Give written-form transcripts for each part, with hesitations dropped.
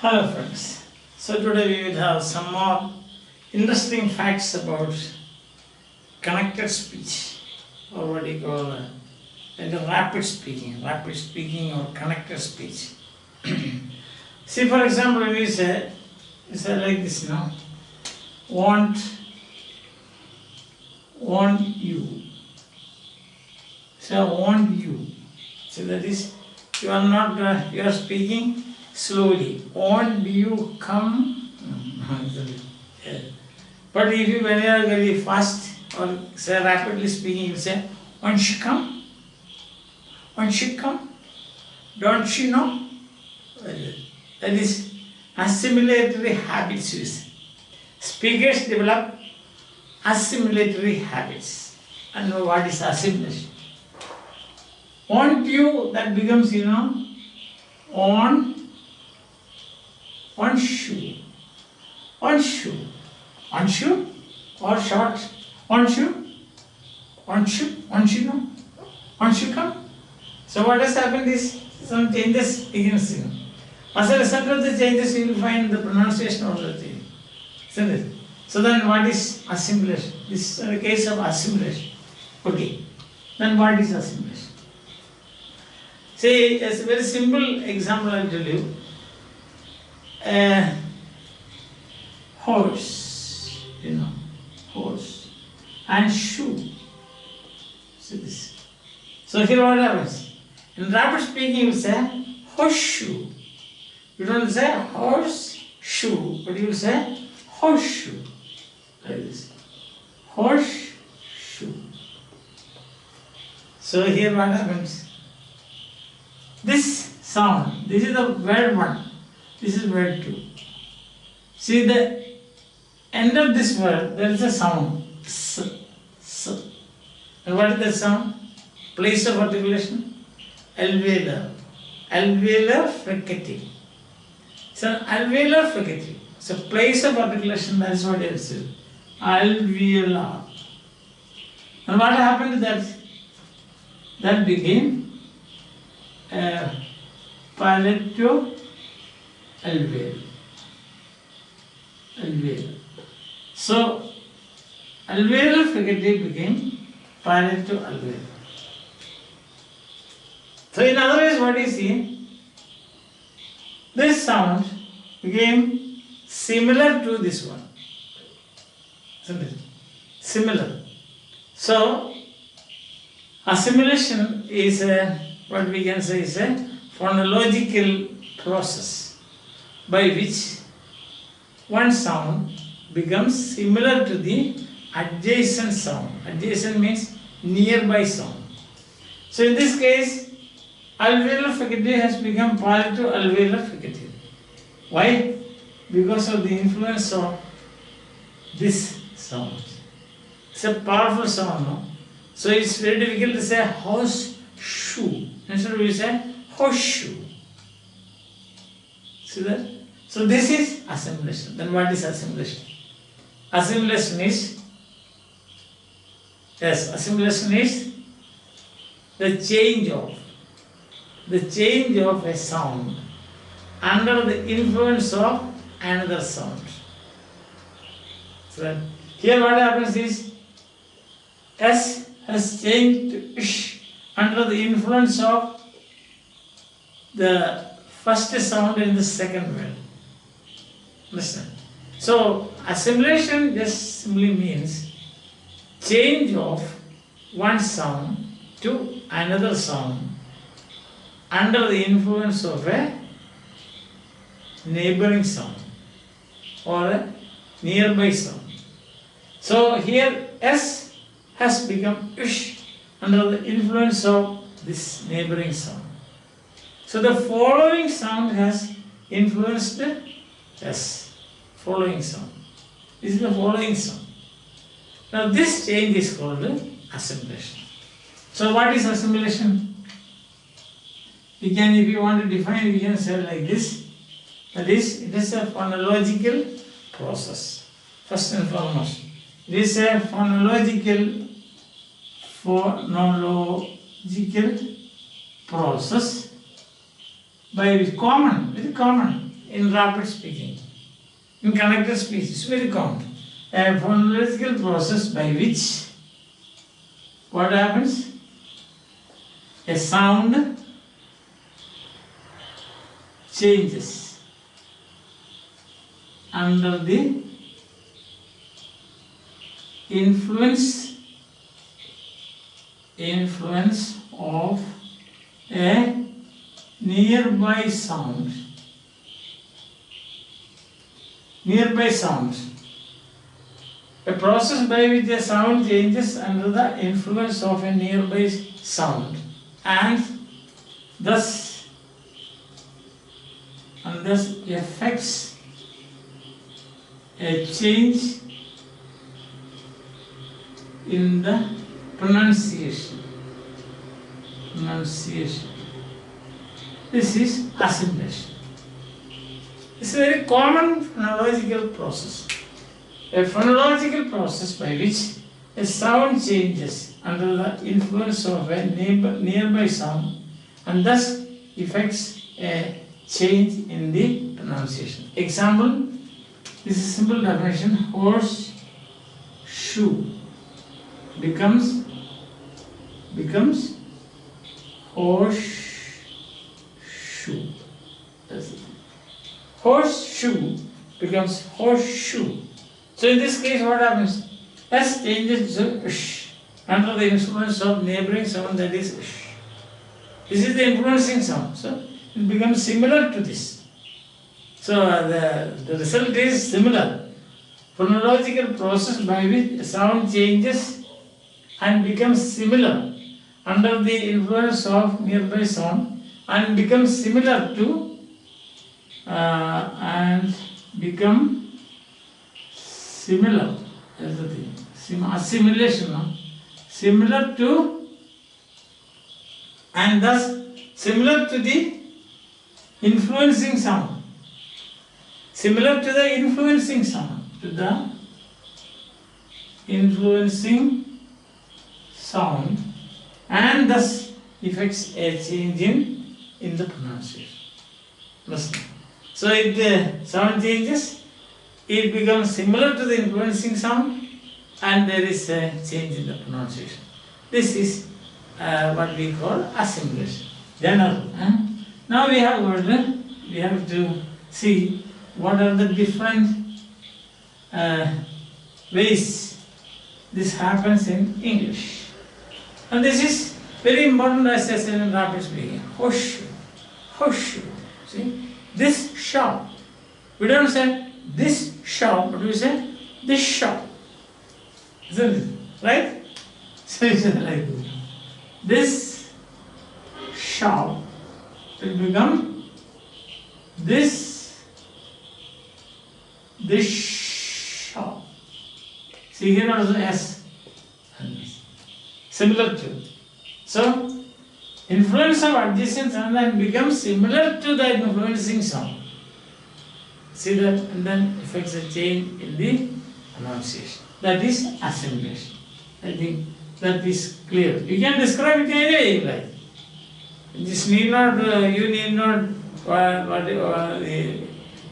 Hello friends. So today we will have some more interesting facts about connected speech, or what you call rapid speaking or connected speech. See, for example, we say like this now. Want you. So want you. So that is, you are not, you are speaking slowly. Want you come? But if you, when you are very fast or say rapidly speaking, you say, won't she come? Won't she come? Don't she know? That is assimilatory habits. Speakers develop assimilatory habits. And what is assimilation? Want you, that becomes, on shoe. On shoe. On shoe or short. On shoe. On shoe. On shoe no. On shoe come. So what has happened is some changes begins. As a result of the changes, you will find the pronunciation of the thing. Isn't it? So then what is assimilation? This is a case of assimilation. Okay. Then what is assimilation? See, as a very simple example I will tell you. Horse, horse and shoe. See this. So here what happens? In rapid speaking you say horseshoe. You don't say horse shoe, but you say horseshoe. Like this. Horseshoe. So here what happens? This sound, this is the word 1, this is word 2. See the end of this word, there is a sound, s. And what is the sound? Place of articulation? Alveolar. Alveolar fricative. So alveolar fricative. So place of articulation, that is what it is. Alveolar. And what happened to that? That became palato alveolar. Alveolar. So alveolar fricative became palato alveolar. So in other words, what is here? This sound became similar to this one. Similar. So assimilation is what we can say is a phonological process by which one sound becomes similar to the adjacent sound. Adjacent means nearby sound. So in this case, alveolar fricative has become palato alveolar fricative. Why? Because of the influence of this sound. It's a powerful sound, no? So it's very difficult to say horseshoe. Instead we say horseshoe. See that? So this is assimilation. Then what is assimilation? Assimilation is the change of a sound under the influence of another sound. So here what happens is S has changed to ish under the influence of the first sound in the second word. Understand? So assimilation just simply means change of one sound to another sound under the influence of a neighboring sound or a nearby sound. So here S has become ish under the influence of this neighboring sound. So the following sound has influenced S. Following sound. This is the following sound. Now this change is called assimilation. So what is assimilation? We can, if you want to define it, we can say like this. That is, it is a phonological process. First and foremost. It is a phonological process by which very common in rapid speaking. In connected speech, it's very common. A phonological process by which what happens? A sound changes under the influence of a nearby sound. A process by which a sound changes under the influence of a nearby sound and thus affects a change in the pronunciation. This is assimilation. It's a very common phonological process. A phonological process by which a sound changes under the influence of a nearby sound and thus affects a change in the pronunciation. Example, this is simple definition: horse shoe becomes horse shoe. That's it. Horseshoe becomes horseshoe. So in this case, what happens? S changes to sh under the influence of neighboring sound, that is sh. This is the influencing sound. So it becomes similar to this. So the result is similar. Phonological process by which sound changes and becomes similar under the influence of nearby sound and becomes similar to that's the thing. Assimilation, no? Similar to and thus similar to the influencing sound. Similar to the influencing sound. To the influencing sound and thus affects a change in the pronunciation. Listen. So if the sound changes, it becomes similar to the influencing sound and there is a change in the pronunciation. This is what we call assimilation. General. Now we have to see what are the different ways this happens in English. And this is very important as I said in rapid speaking. Horseshoe. Horseshoe. See? This shop. We don't say this shop, but we say this shop. Isn't it? Right? So it's like this shop will become this shop. See here also S. Similar to. So influence of adjacent sound and becomes similar to the influencing sound. See that, and then affects a change in the pronunciation. That is assimilation. I think that is clear. You can describe it any way you like. This need not, you need not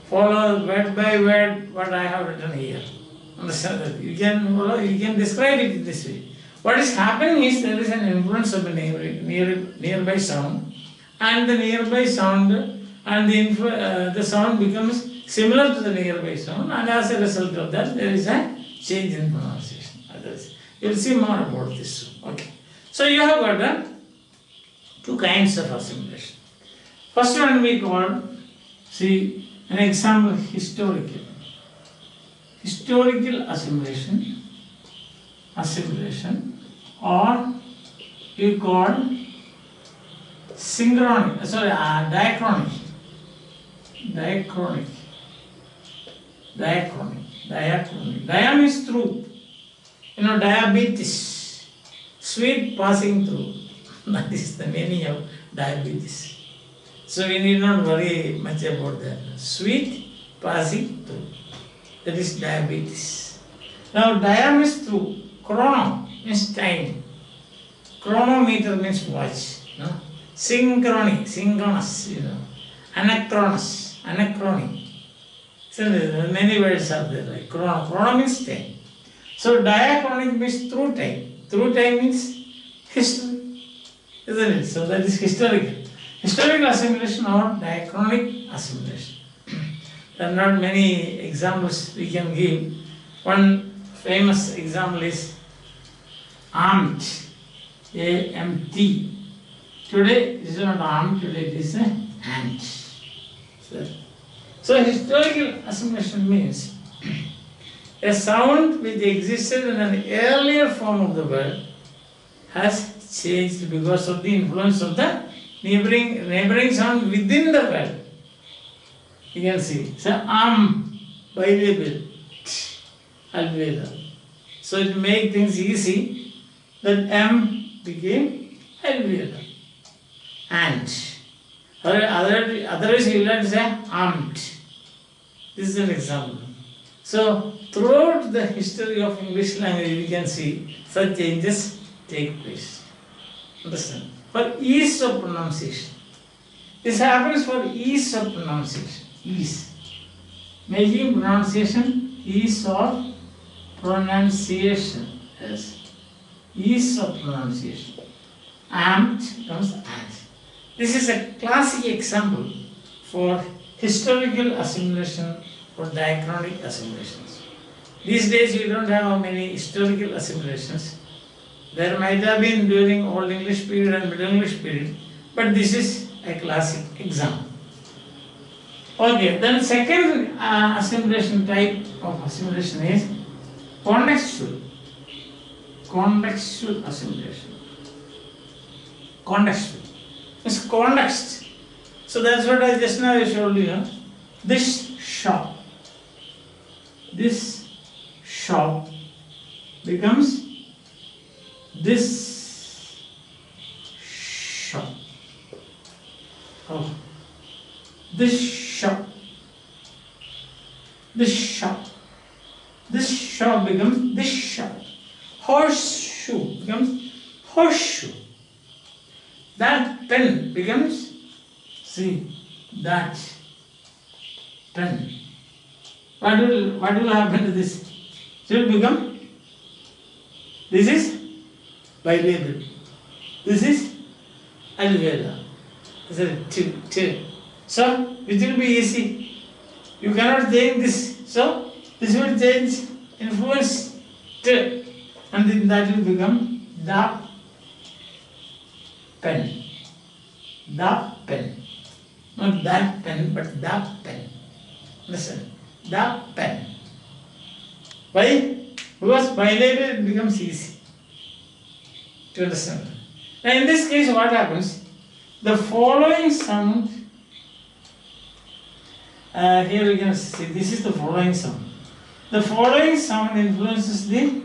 follow word by word what I have written here. Understand that? You can describe it this way. What is happening is there is an influence of a nearby sound, and the nearby sound and the sound becomes similar to the nearby sound, and as a result of that there is a change in pronunciation. You will see more about this soon. Okay. So you have got two kinds of assimilation. First one we call, see an example, historical. Historical assimilation, or we call synchronic, diachronic. Dia means through. Diabetes, sweet passing through. That is the meaning of diabetes. So we need not worry much about that. Sweet passing through. That is diabetes. Now dia means through. Chrono means time. Chronometer means watch. Synchronous. Anachronous anachronic. So many words are there, like chrono means time. So diachronic means through time. Through time means history, isn't it? So that is historical. Historical assimilation or diachronic assimilation. There are not many examples we can give. One famous example is Amt, A-M-T. Today it is not Amt, today it is Ant. So historical assimilation means a sound which existed in an earlier form of the word has changed because of the influence of the neighboring sound within the word. You can see. So bilabel, alveolar. So to make things easy, that M became alveolar. Ant. Otherwise you will have to say Amt. This is an example. So throughout the history of English language, we can see such changes take place. Understand? For ease of pronunciation. This happens for ease of pronunciation. Ease. Making pronunciation ease of pronunciation. Yes. Ease of pronunciation. Amt becomes ant. This is a classic example for historical assimilation or diachronic assimilations. These days we don't have many historical assimilations. There might have been during Old English period and Middle English period, but this is a classic example. Okay, then second assimilation type of assimilation is contextual. Contextual assimilation. Contextual. It's context. So that's what I just now showed you. This shop becomes this shop. Oh, this shop becomes this shop. Horseshoe becomes horseshoe. That pen becomes, see, that pen. What will happen to this? It will become, this is bilabel. This is alveolar. This is two. So, which will be easy. You cannot change this. So, this will change, influence T, and then that will become the pen. The pen. Not that pen, but the pen. Listen. The pen. Why? Because bilabel becomes easy to understand. Now in this case what happens? The following sound, here we can see this is the following sound. The following sound influences the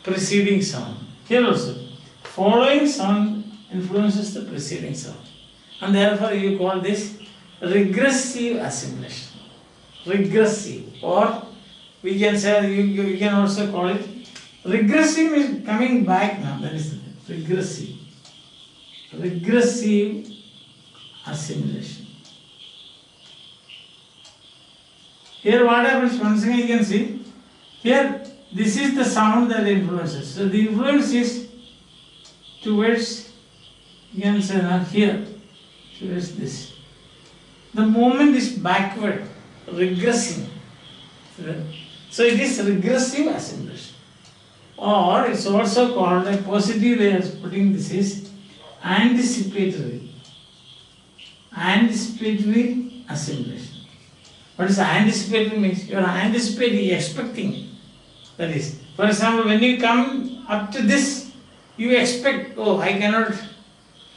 preceding sound. Here also, following sound influences the preceding sound. And therefore you call this regressive assimilation. Regressive, or we can say you can also call it regressive is coming back now. That is regressive. Regressive assimilation. Here what happens, once again you can see, here this is the sound that influences. So the influence is towards, you can say here, towards this. The movement is backward, regressing. So it is regressive assimilation. Or it's also called, a positive way of putting this is anticipatory. Anticipatory assimilation. What is anticipatory means? You are anticipating, expecting. That is, for example, when you come up to this, you expect, oh, I cannot,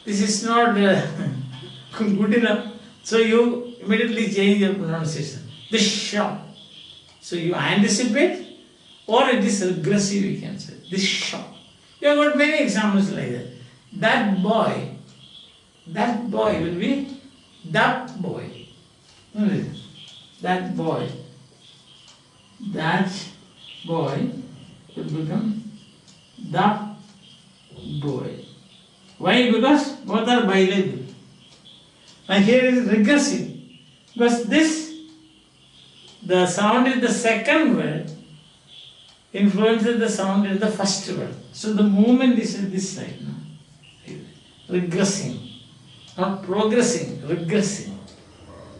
this is not good enough. So you immediately change your pronunciation. This shop. So you anticipate, or it is regressive, you can say. This shop. You have got many examples like that. That boy will be that boy. That boy will become the boy. Why? Because both are bilabel. Now here is regressive. Because this, the sound in the second word influences the sound in the first word. So the movement is on this side, no? Regressing, not progressing, regressing.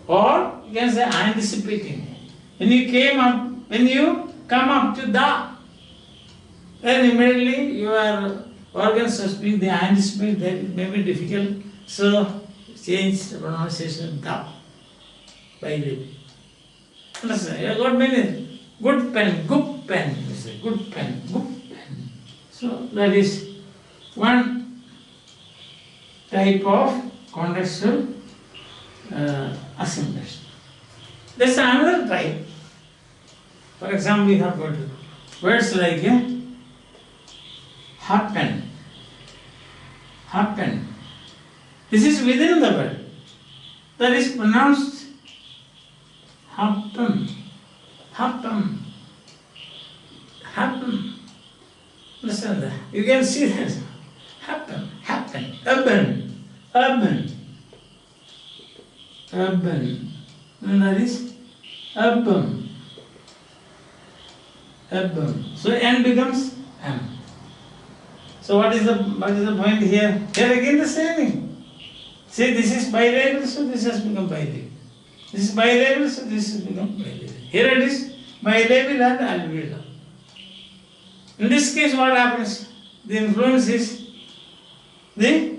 Or you can say anticipating. When you come up to the, then immediately your organs of speech, they anticipate that it may be difficult, so change the pronunciation da by the. Understand? You got many. Good pen, good pen. You say good pen, good pen. So that is one type of contextual assimilation. There's another type. For example, we have got words like happen. Happen. This is within the word. That is pronounced happen. Happen. Happen. Understand that? You can see that. Happen. Happen. Urban. Urban. Urban. And that is urban. Urban. So N becomes M. So what is the point here? Here again the same thing. See, this is bilateral, so this has become bilateral. This is bilateral, so this has become bilateral. Here it is bilateral and alveolar. In this case, what happens? The influence is the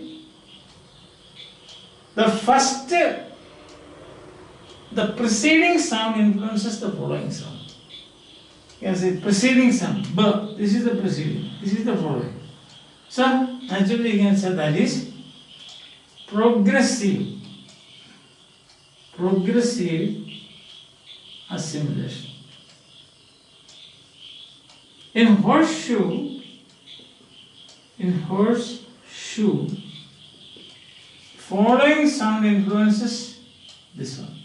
preceding sound influences the following sound. You can say preceding sound, B. This is the preceding, this is the following. So, naturally you can say that is progressive assimilation. In horseshoe, following sound influences this one.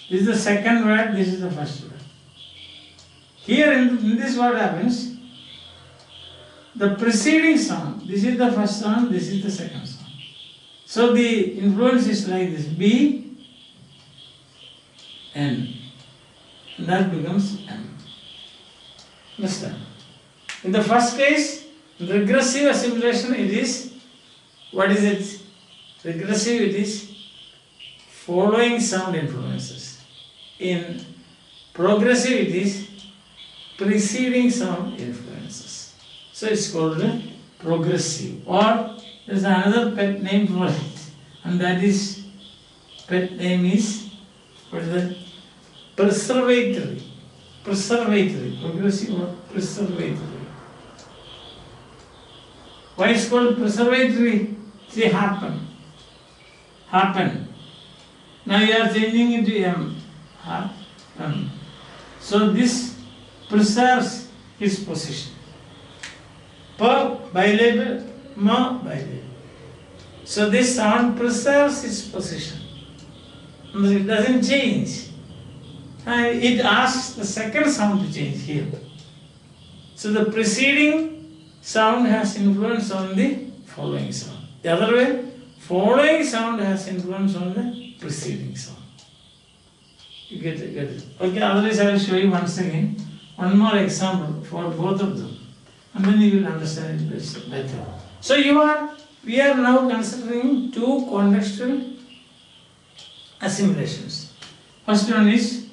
This is the second word, this is the first word. Here in this what happens? The preceding sound, this is the first sound, this is the second sound. So the influence is like this, B, N. And that becomes M. Understand? In the first case, regressive assimilation, it is, what is it? Regressive, it is following sound influences. In progressive, it is preceding sound influences. So it's called progressive. Or there's another pet name for it, and that is, pet name is, what is that? Preservatory. Preservatory. Progressive or preservatory. Why it's called preservatory? See, happen. Happen. Now you are changing into M. Happen. So this preserves its position. Per bilateral, ma bilateral. So this sound preserves its position. It doesn't change. And it asks the second sound to change here. So the preceding sound has influence on the following sound. The other way, following sound has influence on the preceding sound. You get it. Okay, otherwise I will show you once again one more example for both of them. And then you will understand it better. So we are now considering two contextual assimilations. First one is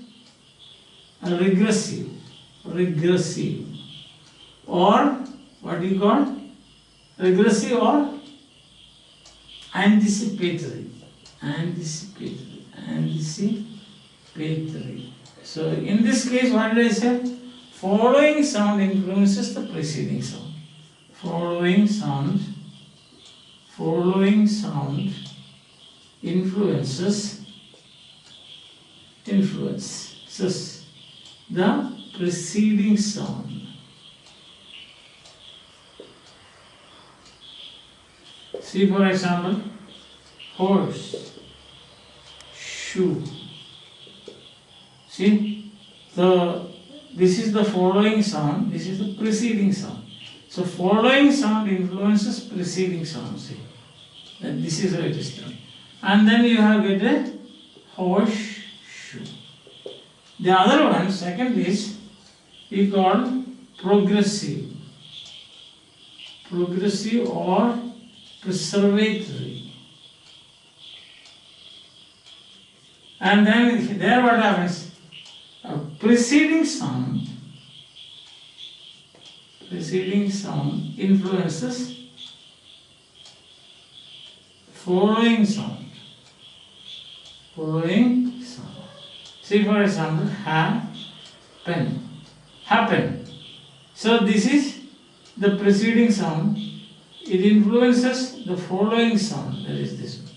regressive, or what do you call? Regressive or anticipatory. So in this case, what did I say? Following sound influences the preceding sound. Following sound influences the preceding sound. See, for example, horse, shoe. See, this is the following sound, this is the preceding sound. So following sound influences preceding sound. See, and this is how it is done. and then you have get a horseshoe. The other one, second is, we call progressive. Progressive or preservatory. And then there what happens? A preceding sound influences following sound. See, for example, happen. So this is the preceding sound. It influences the following sound. That is this one.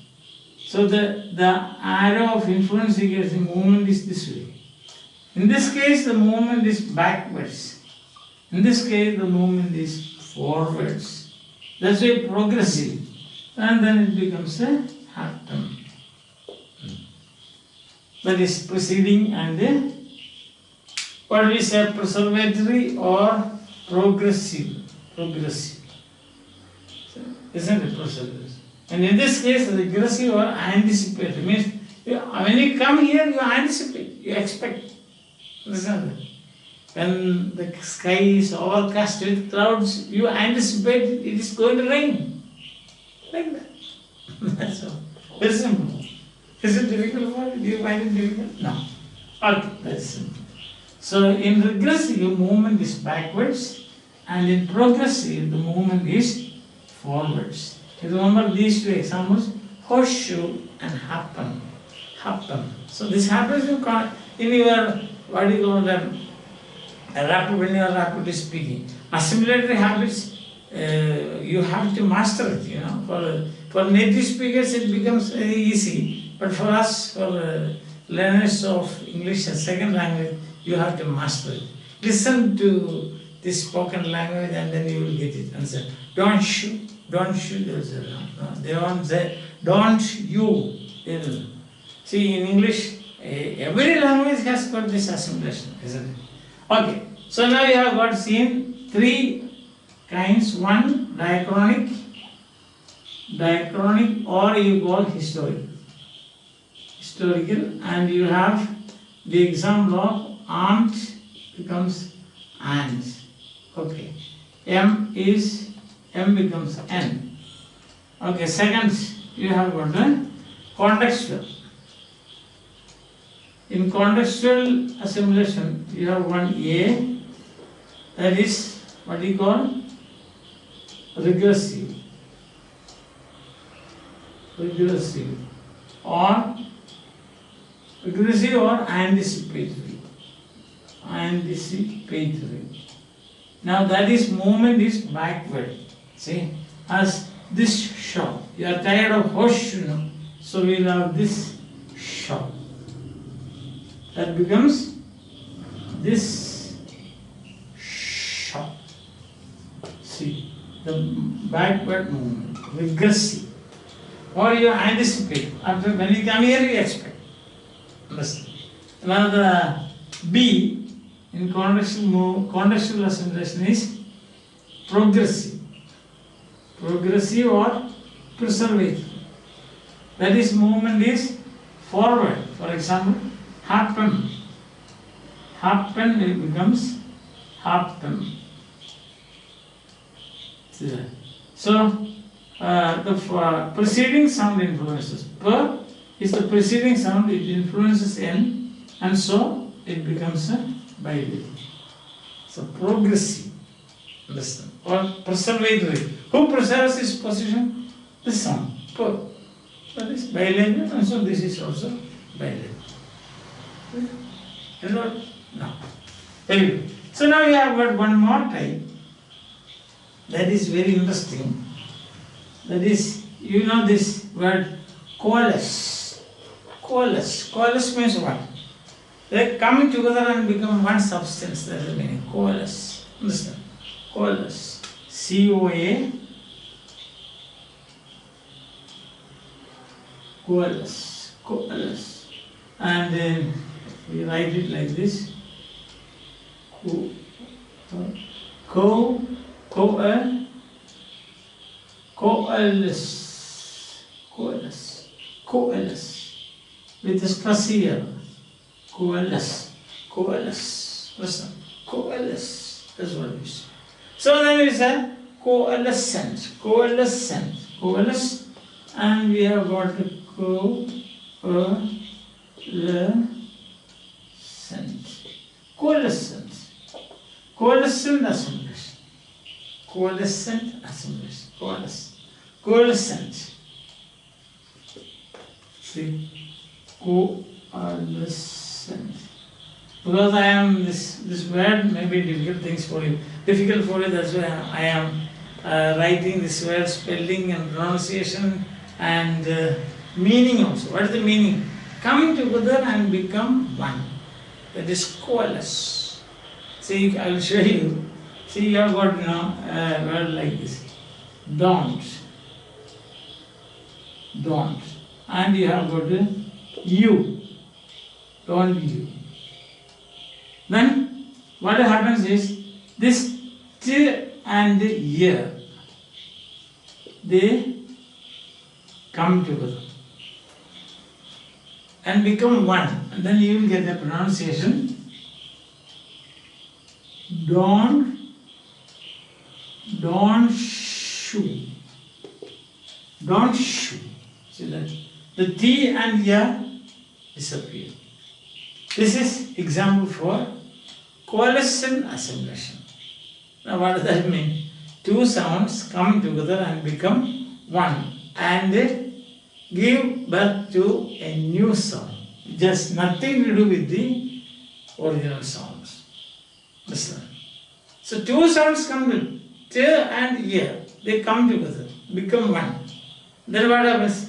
So the arrow of influence against the movement is this way. In this case, the movement is backwards. In this case, the movement is forwards. That's why progressive. And then it becomes a happen. That is preceding and what we say, preservatory or progressive. Isn't it preservatory? And in this case, regressive or anticipatory means when you come here, you anticipate, you expect. Understand that? When the sky is overcast with clouds, you anticipate it is going to rain. Like that. That's all. Very simple. Is it difficult for you? Do you find it difficult? No. Okay, that's simple. So in regressive, movement is backwards, and in progressive, the movement is forwards. You remember these two examples? Horseshoe and happen. So this happens in your, what do you call them? When you are rapidly speaking. Assimilatory habits, you have to master it, you know. For native speakers, it becomes very easy. But for us, for learners of English as second language, you have to master it. Listen to this spoken language and then you will get it. And say, don't shoot. They won't say, don't you. See, in English, every language has got this assimilation, isn't it? Okay, so now you have got seen three kinds. One, diachronic, or you call historical, and you have the example of aunt becomes ant. Okay, M becomes N. Okay, second, you have got the contextual. In contextual assimilation, you have one A, that is what you call regressive, or anticipatory. Now that is movement is backward. See, as this shop. You are tired of horseshoe, so we will have this shop. That becomes this shop. See, the backward movement, regressive. Or you anticipate. After when you come here, you expect. Understand? Now the B in contextual assimilation is progressive or preservative. That is, movement is forward. For example, happen, it becomes happen. So the preceding sound influences. Per is the preceding sound, it influences N, and so it becomes a bilateral. So progressive, understand, or preservatory. Who preserves this position? The sound, per. That is bilateral, and so this is also bilateral. Hello? No. Anyway, so now we have got one more type. That is very interesting. That is, you know this word coalesce. Coalesce means what? They come together and become one substance. That is the meaning. Coalesce. Understand? Coalesce. C-O-A. Coalesce. And we write it like this. Coalesce. coalesce. With the stress here. Coalesce. Coalesce. Listen. Coalesce. That's what it is. So then we say coalescent. Coalescent. Coalesce. And we have got the coalescent. Coalescent. Coalescent assimilation. Coalescent assimilation. Coalescent. See? Coalescent. Because I am this word may be difficult for you, that's why I am writing this word, spelling and pronunciation and meaning also. What is the meaning? Come together and become one. That is coalesce. See, I will show you. See, you have got a word like this. Don't. And you have got you. Don't you. Then what happens is this t and year, they come together and become one. And then you will get the pronunciation. Don't shoot. Don't shoot. See that? The T and ya disappear. This is example for coalescent assimilation. Now what does that mean? Two sounds come together and become one and give birth to a new sound. Just nothing to do with the original sounds. Listen. So two sounds come together, t and ya. They come together, become one. Then what happens?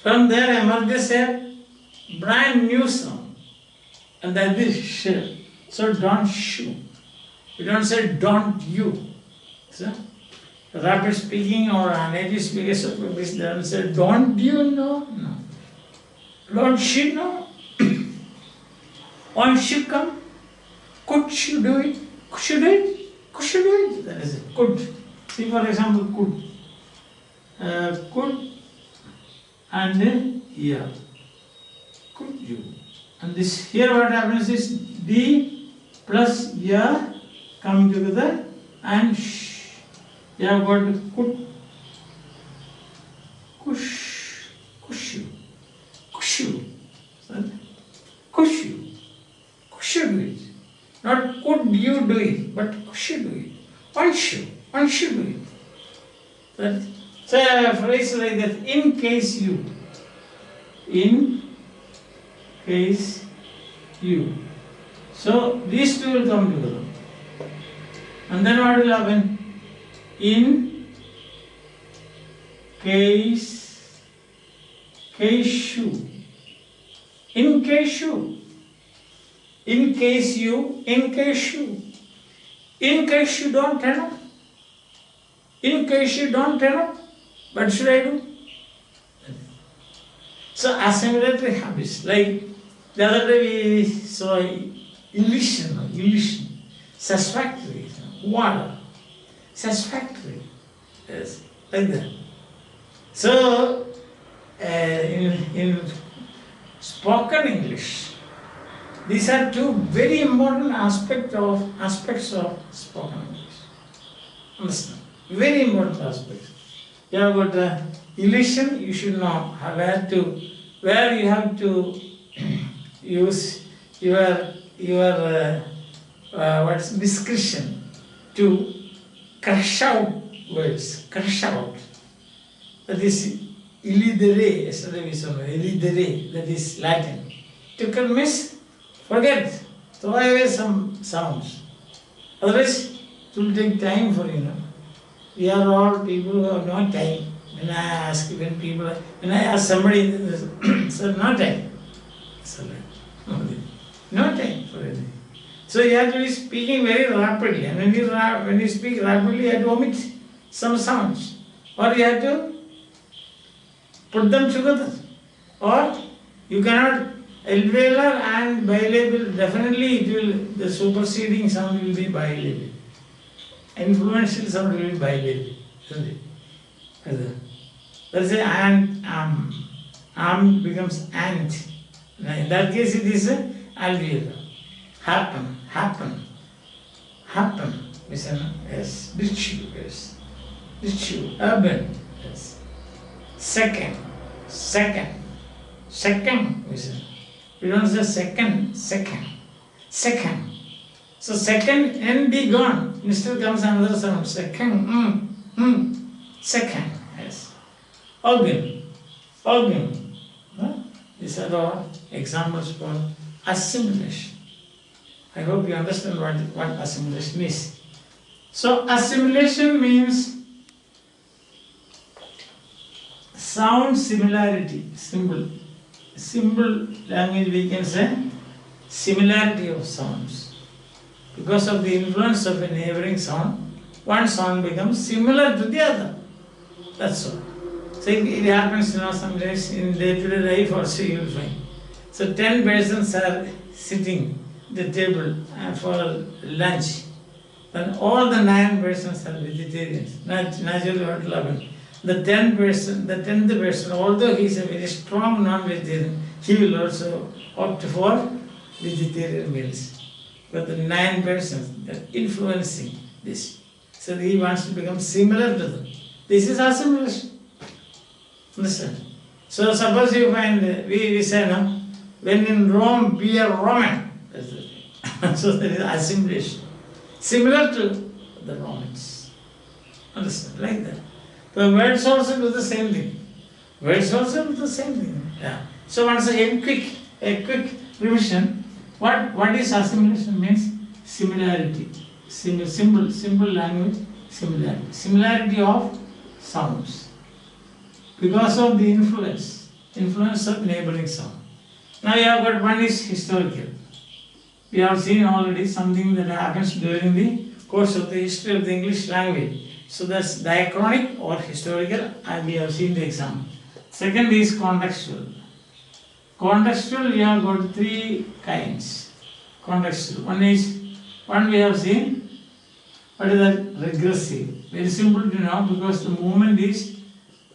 From there emerges a brand new sound. And that is sh. So don't shoot. We don't say don't you. So, rapid speaking or native speakers of English, they don't say don't you know? No. Don't she know? Won't she come? Could she do it? Could she do it? Could she do it? That is it. Could. See, for example, could. Could and yeah. Could you? And this here what happens is D plus ya come together and sh. You have got could. Kush. Kushu. Kushu. Kushu. Kushu do it. Not could you do it, but kushu do it. One should do it. So a phrase like that, in case you. So these two will come together. And then what will happen? In case you. In case you. In case you. In case you. In case you don't turn up. In case you don't turn up. What should I do? So assimilatory habits, like the other day we saw illusion, satisfactory, water, satisfactory, yes, like that. So in spoken English, these are two very important aspects of spoken English. Understand? Very important aspects. You have got illusion, you should know where you have to use your discretion to crush out words, crush out. That is illidere, yesterday we saw illidere, that is Latin. To miss, forget, throw away some sounds. Otherwise, it will take time for you. We are all people who have no time. When I ask somebody, so no time. No time for anything. So you have to be speaking very rapidly. And when you speak rapidly, you have to omit some sounds. Or you have to put them together. Or you cannot, alveolar and bilabial, definitely the superseding sound will be bilabial. Influential sound will be bilabial, isn't it? That is and becomes ant. Now in that case it is alveolar. Happen. Yes. Yes. Urban. Yes. Second. We don't say second. So second and be gone. Instead comes another sound. Second. Second. Yes. Organ. Huh? These are all examples for assimilation. I hope you understand what assimilation is. So assimilation means sound similarity. Simple language we can say similarity of sounds. Because of the influence of a neighboring sound, one sound becomes similar to the other. That's all. So it happens, sometimes in day-to-day life also you will find. So 10 persons are sitting at the table for lunch. Then all the 9 persons are vegetarians. Naturally what will happen? The 10th person, although he is a very strong non-vegetarian, he will also opt for vegetarian meals. But the 9 persons, they are influencing this. So he wants to become similar to them. This is assimilation. Understand? So suppose you find, we say, no, when in Rome, be a Roman. That's the thing. So there is assimilation. Similar to the Romans. Understand? Like that. The words also do the same thing. Yeah. So once again, a quick revision. What is assimilation means? Similarity. Simple language, similarity. Similarity of sounds. Because of the influence of neighboring sound. Now you have got one is historical. We have seen already something that happens during the course of the history of the English language. So that's diachronic or historical, and we have seen the example. Second is contextual. Contextual, we have got 3 kinds. Contextual. One we have seen. What is that? Regressive. Very simple to know because the movement is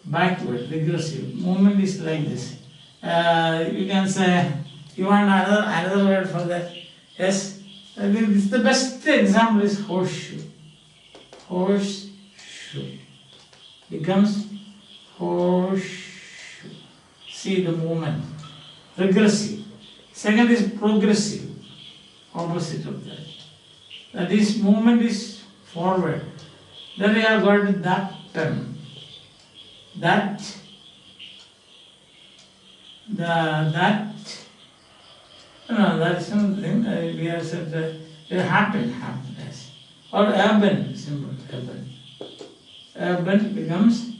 backward. Regressive. Movement is like this. You can say, you want another word for that? Yes. I think this is the best example is horseshoe. Horseshoe becomes horseshoe. See the movement. Regressive. Second is progressive. Opposite of that. That is movement is forward. Then we have got that term. That is something we have said happen, yes. Or urban, simple, urban. Urban becomes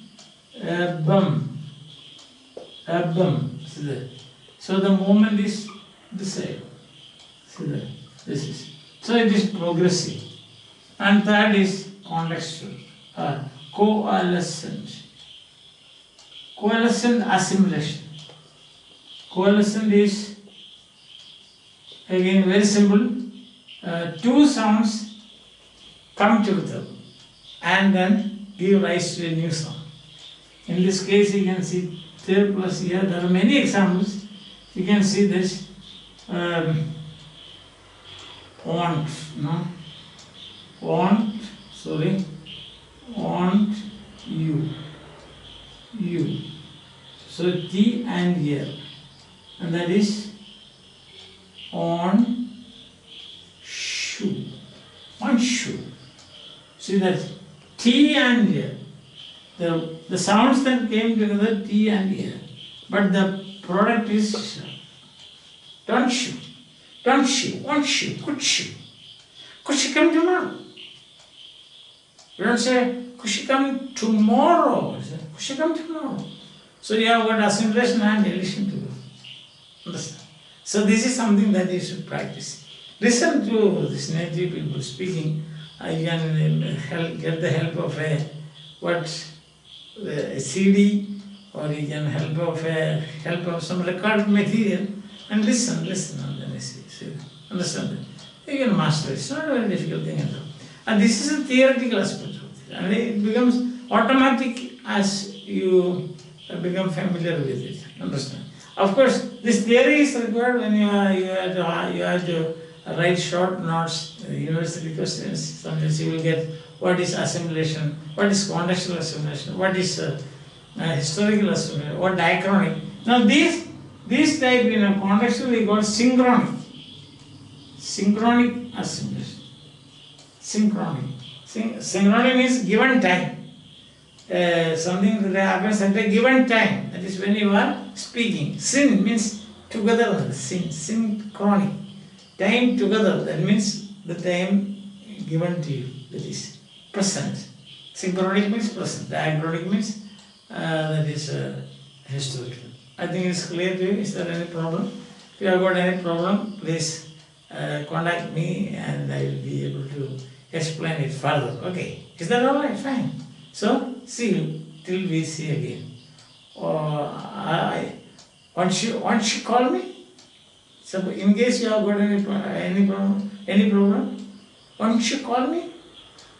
urbum. See that? So the movement is this side. See that? This is. So it is progressive. And third is contextual, coalescent. Coalescent assimilation. Coalescent is again very simple. 2 sounds come together and then give rise to a new sound. In this case, you can see there plus here. There are many examples. You can see this want you. So T and here, and that is on shoe. One shoe. See that T and here. The sounds that came together T and here, but the product is don't shoe, one shoe, could she come tomorrow? You don't say could she come tomorrow? You say, could she come tomorrow? So you have got assimilation and elision together. Understand? So this is something that you should practice. Listen to this native people speaking. You can get the help of a CD, or you can help of some recorded material and listen and then see. Understand that? You can master it. It's not a very difficult thing at all. And this is a theoretical aspect of it. And it becomes automatic as you become familiar with it. Understand? Of course, this theory is required when you have to write short notes, university questions. Sometimes you will get what is assimilation, what is contextual assimilation, what is historical assimilation, what diachronic. Now these type contextual we call synchronic assimilation. Synchronic means given time. Something that happens at a given time. That is when you are speaking. Syn means together. Synchronic. Time together. That means the time given to you. That is present. Synchronic means present. Diachronic means that is historical. I think it's clear to you. Is there any problem? If you have got any problem, please contact me and I will be able to explain it further. Okay. Is that all right? Fine. So, see you till we see again. Once you call me, so in case you have got any problem, once you call me,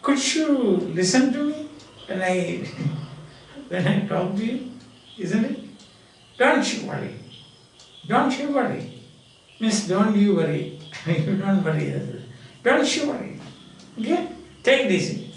could you listen to me when I talk to you? Isn't it? Don't you worry. Don't you worry. Means don't you worry. You don't worry. Don't you worry. Okay? Take this.